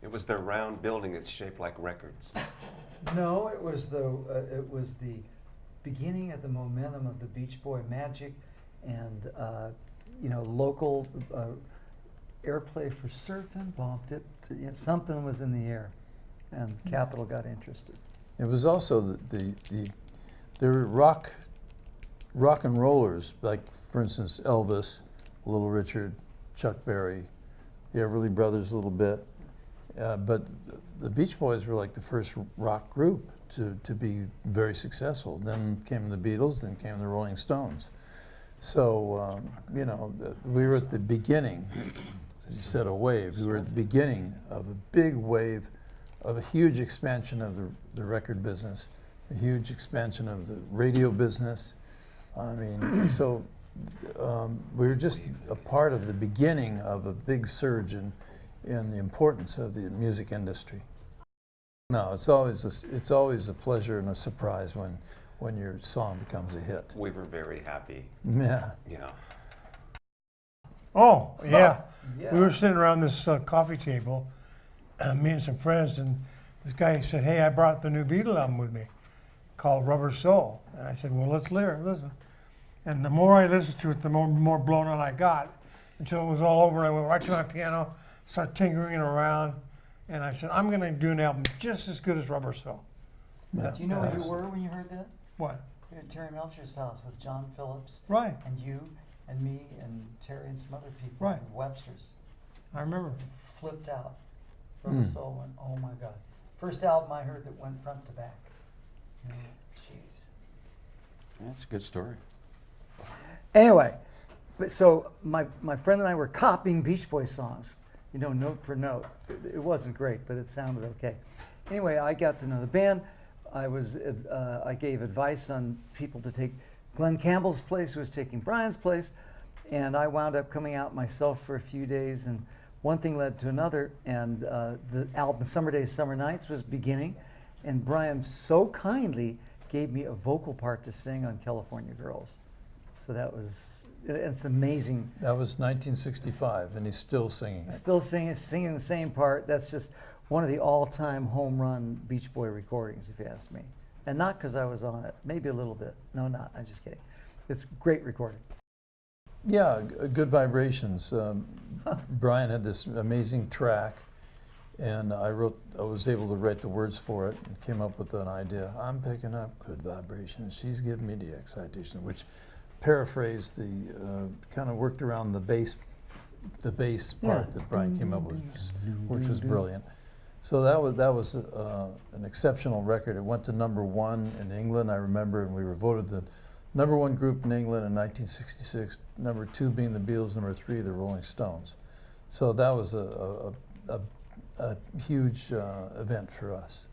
It was their round building that's shaped like records. No, it was the beginning of the momentum of the Beach Boy magic, and you know, local airplay for surfing bumped it. You know, something was in the air, and Capitol got interested. It was also there were rock and rollers, like for instance Elvis, Little Richard, Chuck Berry, the Everly Brothers a little bit, but the Beach Boys were like the first rock group to be very successful. Then came the Beatles, then came the Rolling Stones. So you know, we were at the beginning, as you said, a wave. We were at the beginning of a big wave of a huge expansion of the record business, a huge expansion of the radio business. I mean, so we were just a part of the beginning of a big surge in the importance of the music industry. No, it's always a pleasure and a surprise when your song becomes a hit. We were very happy. Yeah. Yeah. Oh, yeah. Yeah. We were sitting around this coffee table, me and some friends, and this guy said, "Hey, I brought the new Beatle album with me, called Rubber Soul." And I said, "Well, let's listen." And the more I listened to it, the more blown out I got, until it was all over. And I went right to my piano, started tinkering around, and I said, "I'm going to do an album just as good as Rubber Soul." Yeah. Do you know where you were when you heard that? What? You were at Terry Melcher's house with John Phillips, Right. and you, and me, and Terry, and some other people, Right. and Webster's. I remember. Flipped out. Rubber Soul went, oh my God. First album I heard that went front to back. You know, jeez. That's a good story. Anyway, but so my friend and I were copying Beach Boys songs, you know, note for note. It wasn't great, but it sounded okay. Anyway, I got to know the band. I gave advice on people to take Glenn Campbell's place, who was taking Brian's place, and I wound up coming out myself for a few days, and one thing led to another, and the album Summer Days, Summer Nights was beginning, and Brian so kindly gave me a vocal part to sing on California Girls. So that was, it's amazing. That was 1965, and he's still singing it. Still singing the same part. That's just one of the all-time home run Beach Boy recordings, if you ask me. And not because I was on it, maybe a little bit. No, not, I'm just kidding. It's a great recording. Yeah, Good Vibrations. Brian had this amazing track, and I was able to write the words for it and came up with an idea. I'm picking up good vibrations. She's giving me the excitation, which paraphrased kind of worked around the bass part that Brian came up with, which was brilliant. So that was an exceptional record. It went to #1 in England, I remember, and we were voted the #1 group in England in 1966, #2 being the Beatles, #3 the Rolling Stones. So that was a huge event for us.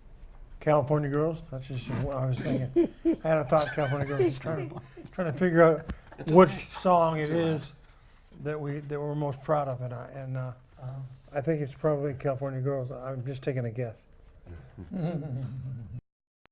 California Girls. That's just what I was thinking. I had a thought, California Girls. Trying to figure out which song it is that we're most proud of, and I think it's probably California Girls. I'm just taking a guess.